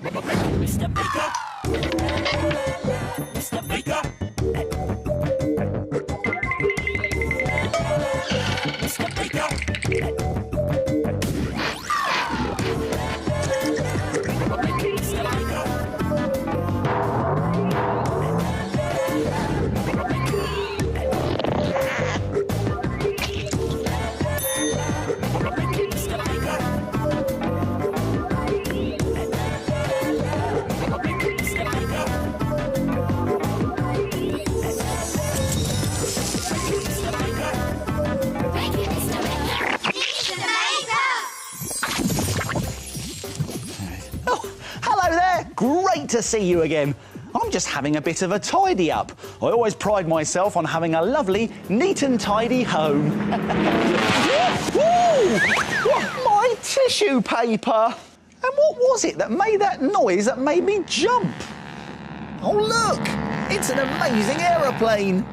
Mr. Baker. Mr. Baker. Mr. Baker. Great to see you again. I'm just having a bit of a tidy up. I always pride myself on having a lovely, neat and tidy home. Woo! My tissue paper! And what was it that made that noise that made me jump? Oh, look! It's an amazing aeroplane.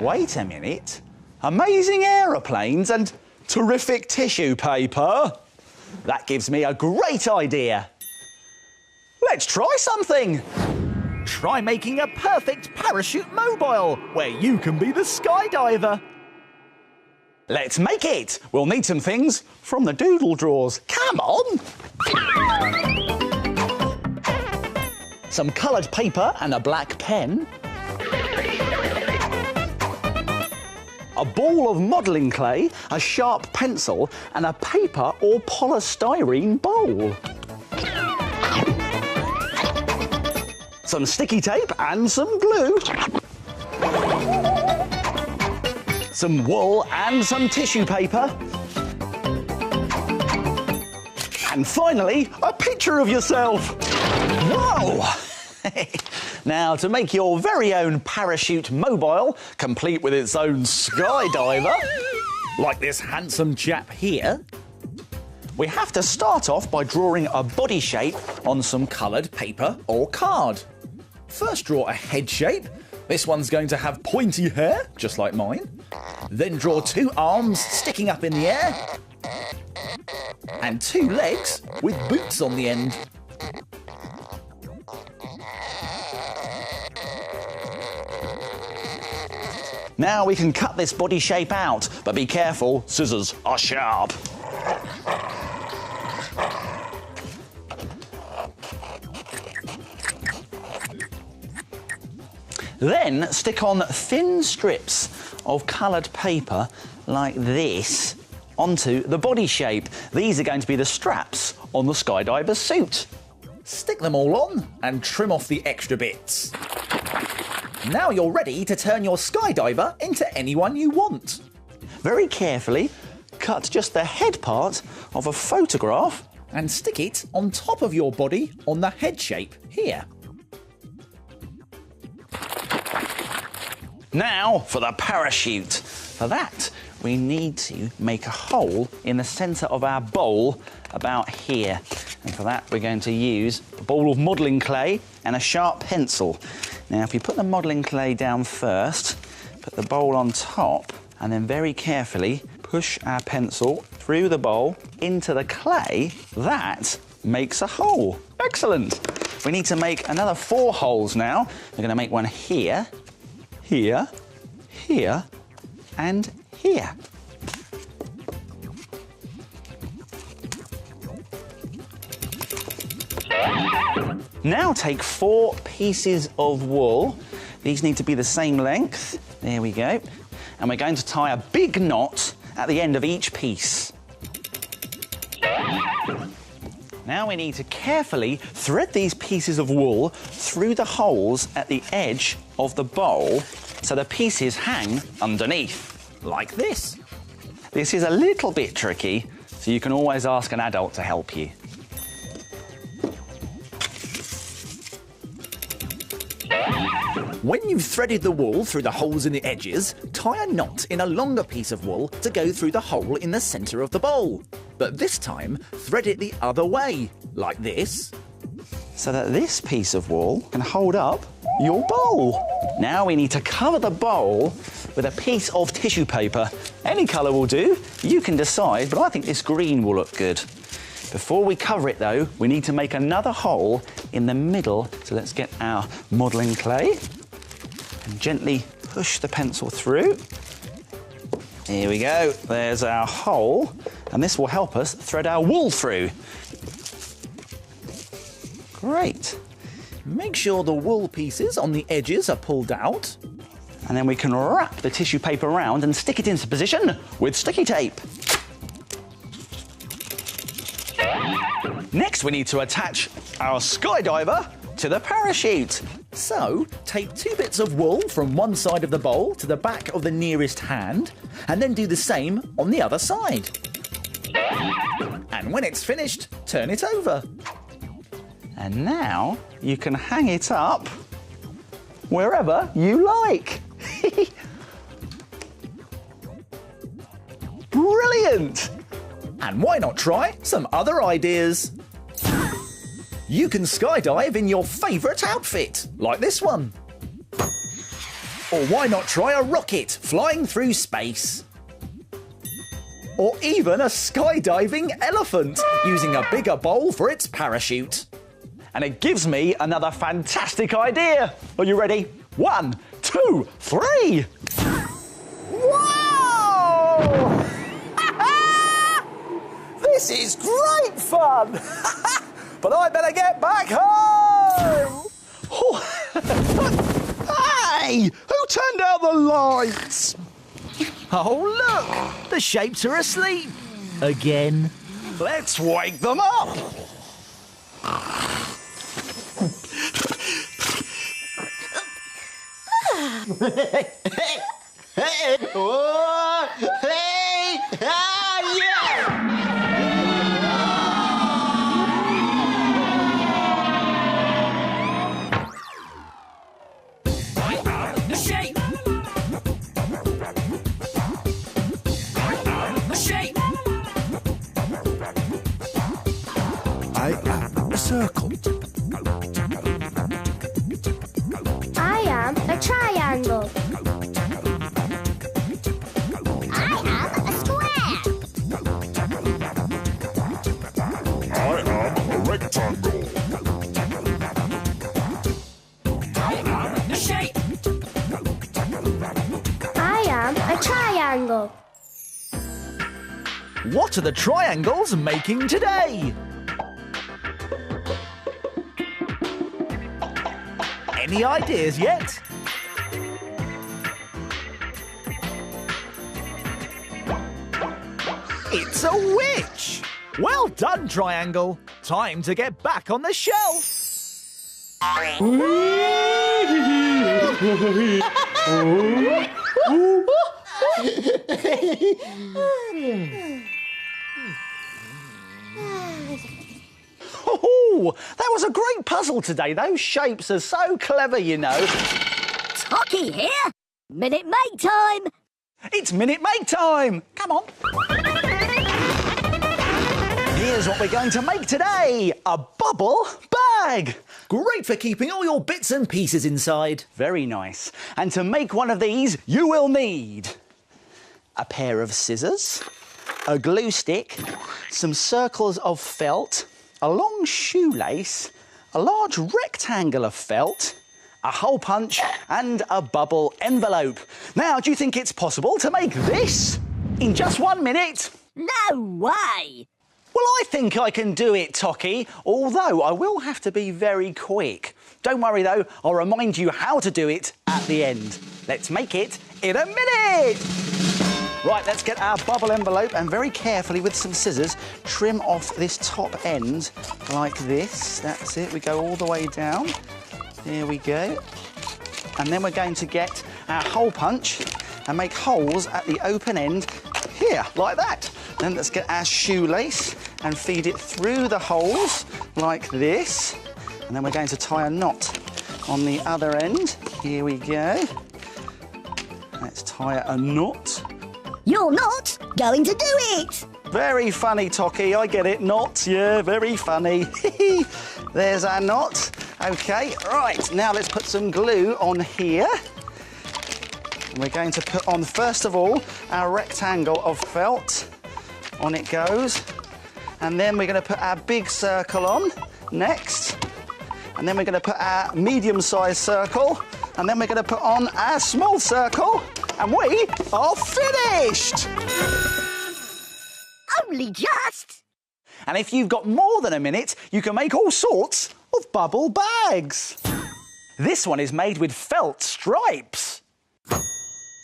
Wait a minute. Amazing aeroplanes and terrific tissue paper? That gives me a great idea. Let's try something! Try making a perfect parachute mobile, where you can be the skydiver. Let's make it! We'll need some things from the doodle drawers. Come on! Some coloured paper and a black pen. A ball of modelling clay, a sharp pencil and a paper or polystyrene bowl. Some sticky tape and some glue. Some wool and some tissue paper. And finally, a picture of yourself. Whoa! Now, to make your very own parachute mobile, complete with its own skydiver, like this handsome chap here, we have to start off by drawing a body shape on some coloured paper or card. First, draw a head shape. This one's going to have pointy hair, just like mine. Then draw two arms sticking up in the air. And two legs with boots on the end. Now we can cut this body shape out, but be careful, scissors are sharp. Then stick on thin strips of coloured paper like this onto the body shape. These are going to be the straps on the skydiver's suit. Stick them all on and trim off the extra bits. Now you're ready to turn your skydiver into anyone you want. Very carefully cut just the head part of a photograph and stick it on top of your body on the head shape here. Now for the parachute. For that, we need to make a hole in the centre of our bowl about here. And for that, we're going to use a bowl of modelling clay and a sharp pencil. Now, if we put the modelling clay down first, put the bowl on top, and then very carefully push our pencil through the bowl into the clay, that makes a hole. Excellent. We need to make another 4 holes now. We're going to make one here, here, here, and here. Now take 4 pieces of wool. These need to be the same length. There we go. And we're going to tie a big knot at the end of each piece. Now we need to carefully thread these pieces of wool through the holes at the edge of the bowl so the pieces hang underneath, like this. This is a little bit tricky, so you can always ask an adult to help you. When you've threaded the wool through the holes in the edges, tie a knot in a longer piece of wool to go through the hole in the centre of the bowl. But this time, thread it the other way, like this, so that this piece of wool can hold up your bowl. Now we need to cover the bowl with a piece of tissue paper. Any colour will do, you can decide, but I think this green will look good. Before we cover it though, we need to make another hole in the middle. So let's get our modelling clay and gently push the pencil through. Here we go, there's our hole, and this will help us thread our wool through. Great. Make sure the wool pieces on the edges are pulled out. And then we can wrap the tissue paper around and stick it into position with sticky tape. Next, we need to attach our skydiver to the parachute. So, take 2 bits of wool from one side of the bowl to the back of the nearest hand, and then do the same on the other side. And when it's finished, turn it over. And now you can hang it up wherever you like. Brilliant! And why not try some other ideas? You can skydive in your favourite outfit, like this one. Or why not try a rocket flying through space? Or even a skydiving elephant using a bigger bowl for its parachute. And it gives me another fantastic idea. Are you ready? 1, 2, 3. Whoa! This is great fun! But I better get back home! Hey! Who turned out the lights? Oh, look! The shapes are asleep. Again. Let's wake them up. The shape. The shape. I am a circle. I am a triangle. I am a square. I am a rectangle. The shape. I am a triangle. What are the triangles making today? Any ideas yet? It's a witch! Well done, Triangle. Time to get back on the shelf. Oh, that was a great puzzle today. Those shapes are so clever, you know. Tocky here. Minute Make time. It's Minute Make time. Come on. Here's what we're going to make today. A bubble bag. Great for keeping all your bits and pieces inside. Very nice. And to make one of these, you will need a pair of scissors, a glue stick, some circles of felt, a long shoelace, a large rectangle of felt, a hole punch and a bubble envelope. Now, do you think it's possible to make this in just 1 minute? No way. Well, I think I can do it, Tocky, although I will have to be very quick. Don't worry, though, I'll remind you how to do it at the end. Let's make it in a minute! Right, let's get our bubble envelope and very carefully with some scissors trim off this top end like this. That's it, we go all the way down. There we go. And then we're going to get our hole punch and make holes at the open end here, like that. Then let's get our shoelace and feed it through the holes like this. And then we're going to tie a knot on the other end. Here we go. Let's tie a knot. You're not going to do it. Very funny, Tocky, I get it. Knot, yeah, very funny. There's our knot. OK, right, now let's put some glue on here. We're going to put on, first of all, our rectangle of felt. On it goes. And then we're going to put our big circle on next. And then we're going to put our medium-sized circle. And then we're going to put on our small circle. And we are finished! Only just. And if you've got more than a minute, you can make all sorts of bubble bags. This one is made with felt stripes.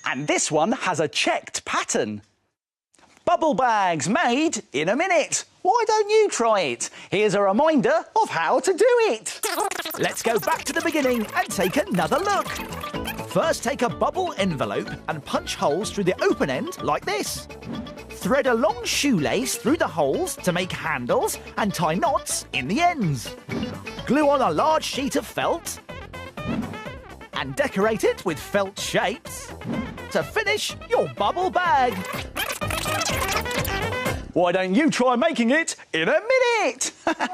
And this one has a checked pattern. Bubble bags made in a minute. Why don't you try it? Here's a reminder of how to do it. Let's go back to the beginning and take another look. First, take a bubble envelope and punch holes through the open end like this. Thread a long shoelace through the holes to make handles and tie knots in the ends. Glue on a large sheet of felt and decorate it with felt shapes to finish your bubble bag. Why don't you try making it in a minute? We're here,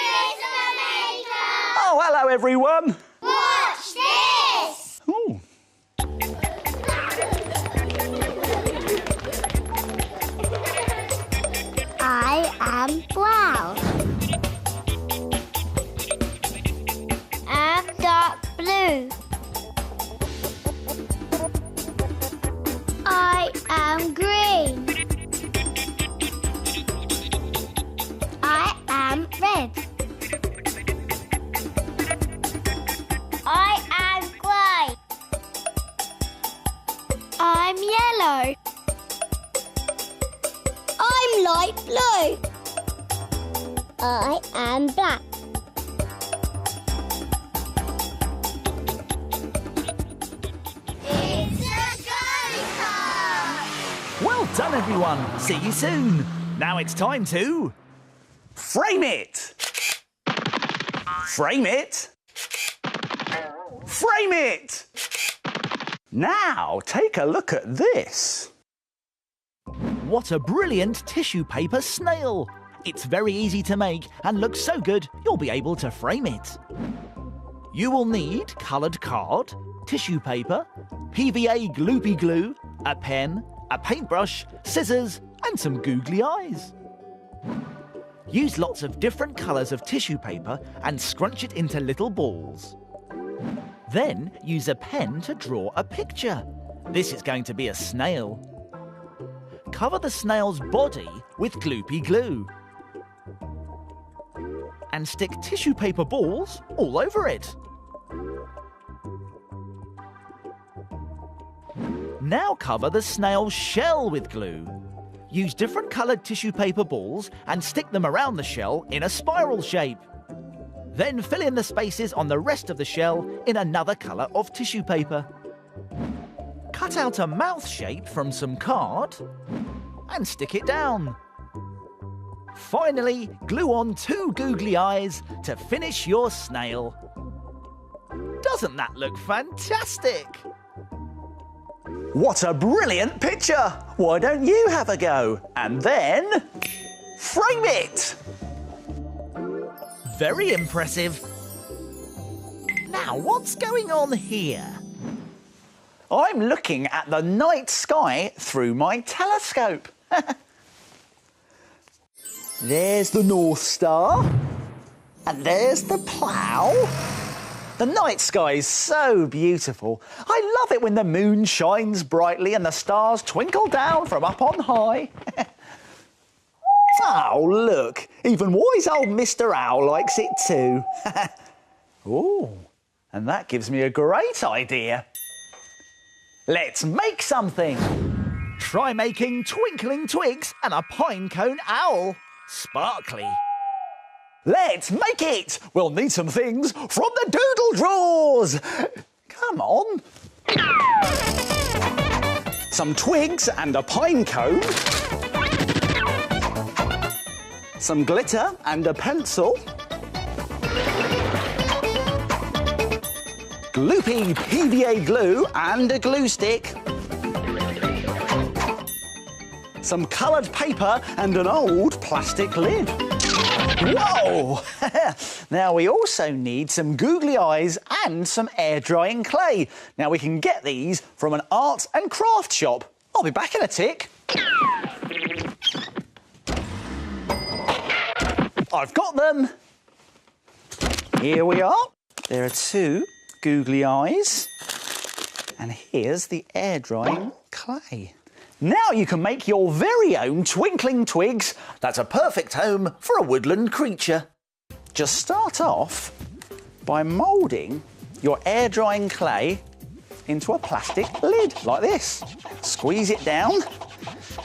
Mr. Maker! Oh, hello, everyone. Watch this! Ooh. I am brown. I'm dark blue. I am green. I am red. I am grey. I'm yellow. I'm light blue. I am black. It's a go-kart! Well done, everyone. See you soon. Now it's time to... Frame it. Frame it. Frame it. Now, take a look at this. What a brilliant tissue paper snail! It's very easy to make and looks so good you'll be able to frame it. You will need coloured card, tissue paper, PVA gloopy glue, a pen, a paintbrush, scissors and some googly eyes. Use lots of different colours of tissue paper and scrunch it into little balls. Then use a pen to draw a picture. This is going to be a snail. Cover the snail's body with gloopy glue. And stick tissue paper balls all over it. Now cover the snail's shell with glue. Use different coloured tissue paper balls and stick them around the shell in a spiral shape. Then fill in the spaces on the rest of the shell in another colour of tissue paper. Cut out a mouth shape from some card and stick it down. Finally, glue on 2 googly eyes to finish your snail. Doesn't that look fantastic? What a brilliant picture! Why don't you have a go? And then, frame it! Very impressive. Now, what's going on here? I'm looking at the night sky through my telescope. There's the North Star. And there's the plough. The night sky is so beautiful. I love it when the moon shines brightly and the stars twinkle down from up on high. Oh, look, even wise old Mr. Owl likes it too. Oh, and that gives me a great idea. Let's make something. Try making twinkling twigs and a pine cone owl. Sparkly. Let's make it. We'll need some things from the doodle drawers. Come on. Some twigs and a pine cone. Some glitter and a pencil. Gloopy PVA glue and a glue stick. Some coloured paper and an old plastic lid. Whoa! Now we also need some googly eyes and some air drying clay. Now we can get these from an art and craft shop. I'll be back in a tick. I've got them. Here we are. There are 2 googly eyes. And here's the air drying clay. Now you can make your very own twinkling twigs. That's a perfect home for a woodland creature. Just start off by moulding your air drying clay into a plastic lid like this. Squeeze it down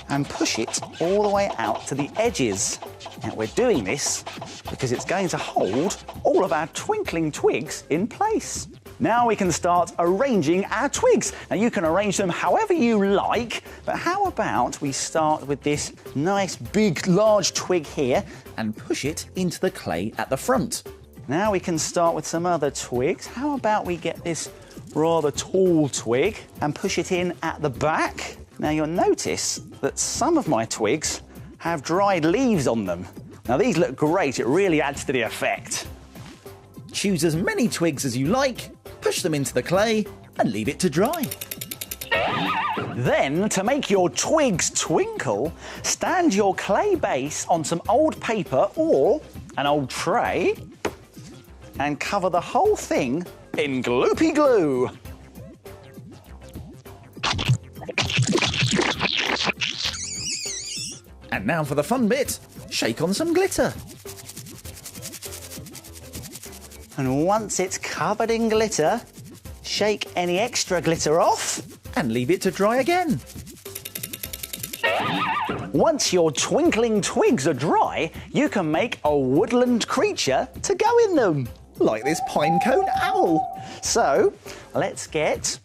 and push it all the way out to the edges. Now we're doing this because it's going to hold all of our twinkling twigs in place. Now we can start arranging our twigs. Now you can arrange them however you like, but how about we start with this nice big large twig here And push it into the clay at the front. Now we can start with some other twigs. How about we get this rather tall twig and push it in at the back? Now you'll notice that some of my twigs have dried leaves on them. Now these look great, it really adds to the effect. Choose as many twigs as you like, push them into the clay and leave it to dry. Then, to make your twigs twinkle, stand your clay base on some old paper or an old tray and cover the whole thing in gloopy glue. And now for the fun bit, shake on some glitter. And once it's covered in glitter, shake any extra glitter off. And leave it to dry again. Once your twinkling twigs are dry, you can make a woodland creature to go in them. Like this pinecone owl. So, let's get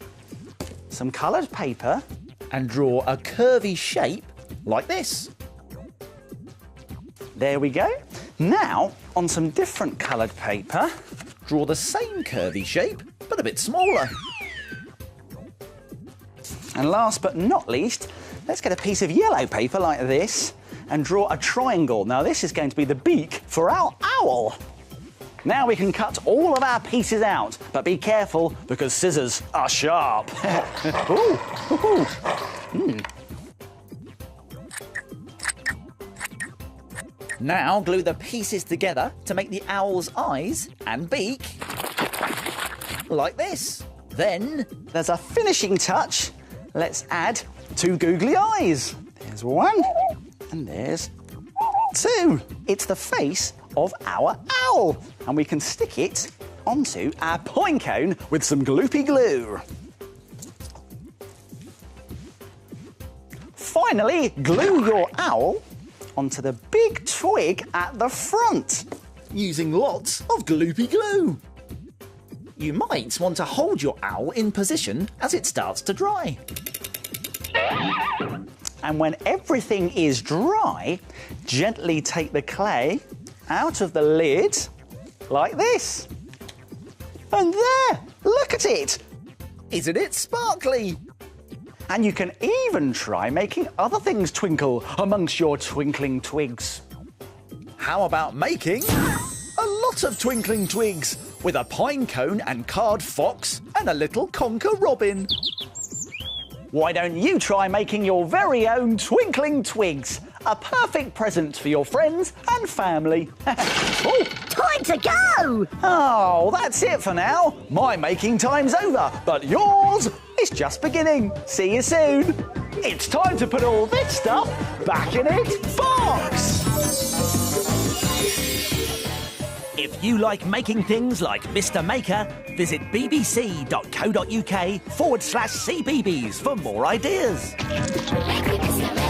some coloured paper. And draw a curvy shape like this. There we go. Now, on some different coloured paper. Draw the same curvy shape, but a bit smaller. And last but not least, let's get a piece of yellow paper like this and draw a triangle. Now this is going to be the beak for our owl. Now we can cut all of our pieces out, but be careful because scissors are sharp. Ooh. Ooh. Mm. Now glue the pieces together to make the owl's eyes and beak like this. Then There's a finishing touch. Let's add 2 googly eyes. There's 1 and there's 2. It's the face of our owl, and we can stick it onto our pine cone with some gloopy glue. Finally, glue your owl onto the big twig at the front. using lots of gloopy glue. You might want to hold your owl in position as it starts to dry. And when everything is dry, gently take the clay out of the lid like this. And there, look at it. Isn't it sparkly? And you can even try making other things twinkle amongst your twinkling twigs. How about making a lot of twinkling twigs with a pine cone and card fox and a little conker robin? Why don't you try making your very own twinkling twigs? A perfect present for your friends and family. Oh, Time to go! oh, that's it for now. My making time's over, but yours is just beginning. See you soon. It's time to put all this stuff back in its box. If you like making things like Mr. Maker, visit bbc.co.uk/CBeebies for more ideas. Thank you, Mr.